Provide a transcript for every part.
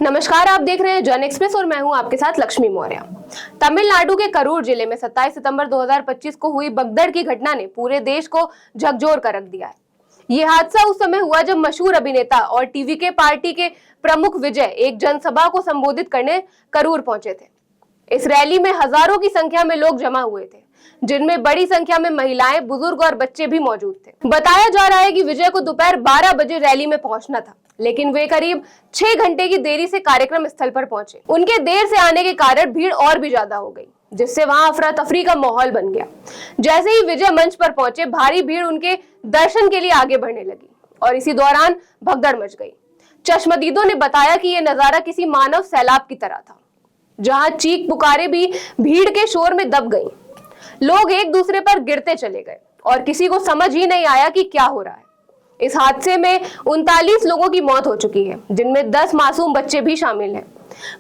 नमस्कार, आप देख रहे हैं जन एक्सप्रेस और मैं हूं आपके साथ लक्ष्मी मौर्य। तमिलनाडु के करूर जिले में 27 सितंबर 2025 को हुई भगदड़ की घटना ने पूरे देश को झकझोर कर रख दिया है। ये हादसा उस समय हुआ जब मशहूर अभिनेता और टीवी के पार्टी के प्रमुख विजय एक जनसभा को संबोधित करने करूर पहुंचे थे। इस रैली में हजारों की संख्या में लोग जमा हुए थे, जिनमें बड़ी संख्या में महिलाएं, बुजुर्ग और बच्चे भी मौजूद थे। बताया जा रहा है कि विजय को दोपहर 12 बजे रैली में पहुंचना था, लेकिन वे करीब 6 घंटे की देरी से कार्यक्रम स्थल पर पहुंचे। उनके देर से आने के कारण भीड़ और भी ज्यादा हो गई, जिससे वहां अफरा तफरी का माहौल बन गया। जैसे ही विजय मंच पर पहुंचे, भारी भीड़ उनके दर्शन के लिए आगे बढ़ने लगी और इसी दौरान भगदड़ मच गई। चश्मदीदों ने बताया कि यह नजारा किसी मानव सैलाब की तरह था, जहां चीख पुकारे भी भीड़ के शोर में दब गई। लोग एक दूसरे पर गिरते चले गए और किसी को समझ ही नहीं आया कि क्या हो रहा है। इस हादसे में 39 लोगों की मौत हो चुकी है, जिनमें 10 मासूम बच्चे भी शामिल हैं।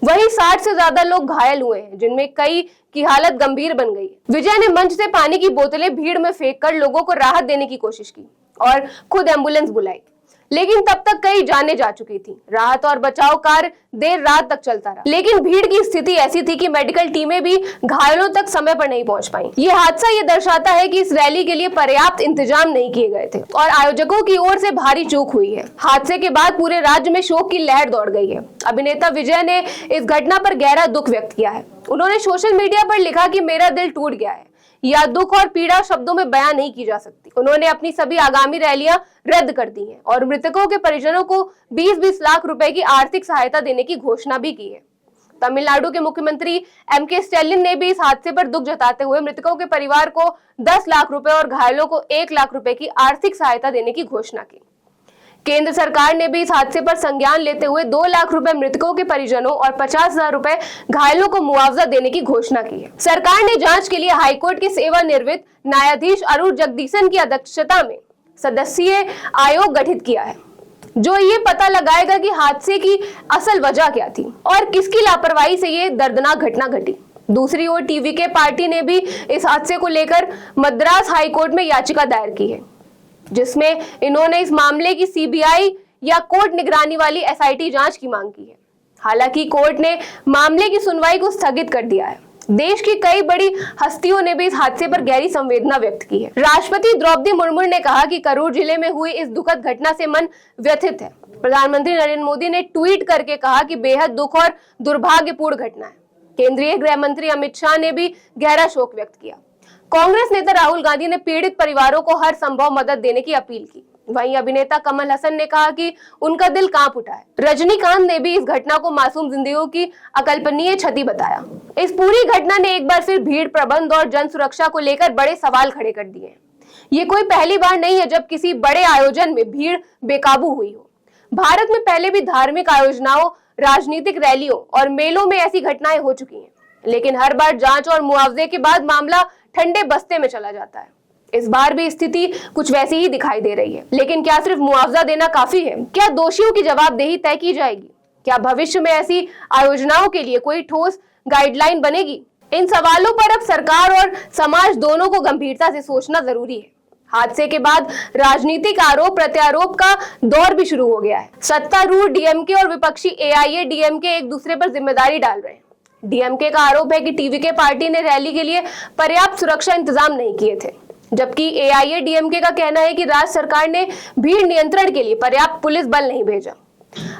वहीं 60 से ज्यादा लोग घायल हुए हैं, जिनमें कई की हालत गंभीर बन गई। विजय ने मंच से पानी की बोतलें भीड़ में फेंककर लोगों को राहत देने की कोशिश की और खुद एम्बुलेंस बुलाई, लेकिन तब तक कई जानें जा चुकी थी। राहत और बचाव कार्य देर रात तक चलता रहा, लेकिन भीड़ की स्थिति ऐसी थी कि मेडिकल टीमें भी घायलों तक समय पर नहीं पहुंच पाई। ये हादसा ये दर्शाता है कि इस रैली के लिए पर्याप्त इंतजाम नहीं किए गए थे और आयोजकों की ओर से भारी चूक हुई है। हादसे के बाद पूरे राज्य में शोक की लहर दौड़ गई है। अभिनेता विजय ने इस घटना पर गहरा दुख व्यक्त किया है। उन्होंने सोशल मीडिया पर लिखा कि मेरा दिल टूट गया है, या दुख और पीड़ा शब्दों में बयान नहीं की जा सकती। उन्होंने अपनी सभी आगामी रैलियां रद्द कर दी हैं और मृतकों के परिजनों को 20-20 लाख रुपए की आर्थिक सहायता देने की घोषणा भी की है। तमिलनाडु के मुख्यमंत्री एम.के. स्टैलिन ने भी इस हादसे पर दुख जताते हुए मृतकों के परिवार को 10 लाख रुपए और घायलों को 1 लाख रुपए की आर्थिक सहायता देने की घोषणा की। केंद्र सरकार ने भी इस हादसे पर संज्ञान लेते हुए 2 लाख रुपए मृतकों के परिजनों और 50,000 रुपए घायलों को मुआवजा देने की घोषणा की है। सरकार ने जांच के लिए हाईकोर्ट के सेवानिवृत्त न्यायाधीश अरुण जगदीशन की अध्यक्षता में सदस्यीय आयोग गठित किया है, जो ये पता लगाएगा कि हादसे की असल वजह क्या थी और किसकी लापरवाही से ये दर्दनाक घटना घटी। दूसरी ओर टीवी के पार्टी ने भी इस हादसे को लेकर मद्रास हाईकोर्ट में याचिका दायर की है, जिसमें इन्होंने इस मामले की सीबीआई या कोर्ट निगरानी वाली एसआईटी जांच की मांग की है। हालांकि कोर्ट ने मामले की सुनवाई को स्थगित कर दिया है। देश की कई बड़ी हस्तियों ने भी इस हादसे पर गहरी संवेदना व्यक्त की है। राष्ट्रपति द्रौपदी मुर्मू ने कहा कि करूर जिले में हुई इस दुखद घटना से मन व्यथित है। प्रधानमंत्री नरेंद्र मोदी ने ट्वीट करके कहा कि बेहद दुख और दुर्भाग्यपूर्ण घटना है। केंद्रीय गृह मंत्री अमित शाह ने भी गहरा शोक व्यक्त किया। कांग्रेस नेता राहुल गांधी ने पीड़ित परिवारों को हर संभव मदद देने की अपील की। वहीं अभिनेता कमल हसन ने कहा कि उनका दिल कांप उठा है। रजनीकांत ने भी इस घटना को मासूम जिंदगियों की अकल्पनीय क्षति बताया। इस पूरी घटना ने एक बार फिर भीड़ प्रबंध और जन सुरक्षा को लेकर बड़े सवाल खड़े कर दिए हैं। ये कोई पहली बार नहीं है जब किसी बड़े आयोजन में भीड़ बेकाबू हुई हो। भारत में पहले भी धार्मिक आयोजनाओं, राजनीतिक रैलियों और मेलों में ऐसी घटनाएं हो चुकी हैं, लेकिन हर बार जांच और मुआवजे के बाद मामला ठंडे बस्ते में चला जाता है। इस बार भी स्थिति कुछ वैसी ही दिखाई दे रही है। लेकिन क्या सिर्फ मुआवजा देना काफी है? क्या दोषियों की जवाबदेही तय की जाएगी? क्या भविष्य में ऐसी आयोजनाओं के लिए कोई ठोस गाइडलाइन बनेगी? इन सवालों पर अब सरकार और समाज दोनों को गंभीरता से सोचना जरूरी है। हादसे के बाद राजनीतिक आरोप प्रत्यारोप का दौर भी शुरू हो गया है। सत्तारूढ़ डीएमके और विपक्षी एआईएडीएमके एक दूसरे पर जिम्मेदारी डाल रहे हैं। डीएमके का आरोप है कि टीवी के पार्टी ने रैली के लिए पर्याप्त सुरक्षा इंतजाम नहीं किए थे, जबकि एआईएडीएमके का कहना है कि राज्य सरकार ने भीड़ नियंत्रण के लिए पर्याप्त पुलिस बल नहीं भेजा।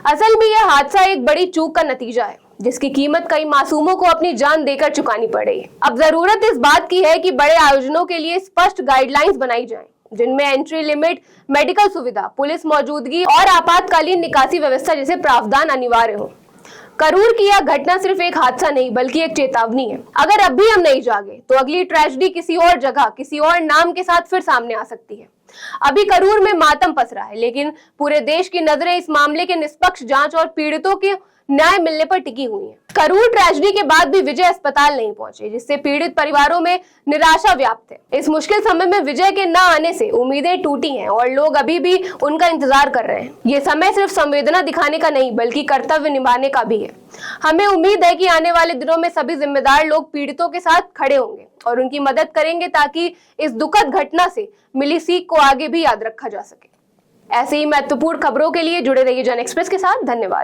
असल में यह हादसा एक बड़ी चूक का नतीजा है, जिसकी कीमत कई मासूमों को अपनी जान देकर चुकानी पड़ रही है। अब जरूरत इस बात की है कि बड़े आयोजनों के लिए स्पष्ट गाइडलाइंस बनाई जाएं, जिनमें एंट्री लिमिट, मेडिकल सुविधा, पुलिस मौजूदगी और आपातकालीन निकासी व्यवस्था जैसे प्रावधान अनिवार्य हो। करूर की यह घटना सिर्फ एक हादसा नहीं, बल्कि एक चेतावनी है। अगर अब भी हम नहीं जागे तो अगली ट्रेजेडी किसी और जगह, किसी और नाम के साथ फिर सामने आ सकती है। अभी करूर में मातम पसरा है, लेकिन पूरे देश की नजरें इस मामले के निष्पक्ष जांच और पीड़ितों के न्याय मिलने पर टिकी हुई है। करूर ट्रेजेडी के बाद भी विजय अस्पताल नहीं पहुंचे, जिससे पीड़ित परिवारों में निराशा व्याप्त है। इस मुश्किल समय में विजय के न आने से उम्मीदें टूटी हैं और लोग अभी भी उनका इंतजार कर रहे हैं। ये समय सिर्फ संवेदना दिखाने का नहीं, बल्कि कर्तव्य निभाने का भी है। हमें उम्मीद है कि आने वाले दिनों में सभी जिम्मेदार लोग पीड़ितों के साथ खड़े होंगे और उनकी मदद करेंगे, ताकि इस दुखद घटना से मिली सीख को आगे भी याद रखा जा सके। ऐसे ही महत्वपूर्ण खबरों के लिए जुड़े रहिए जन एक्सप्रेस के साथ। धन्यवाद।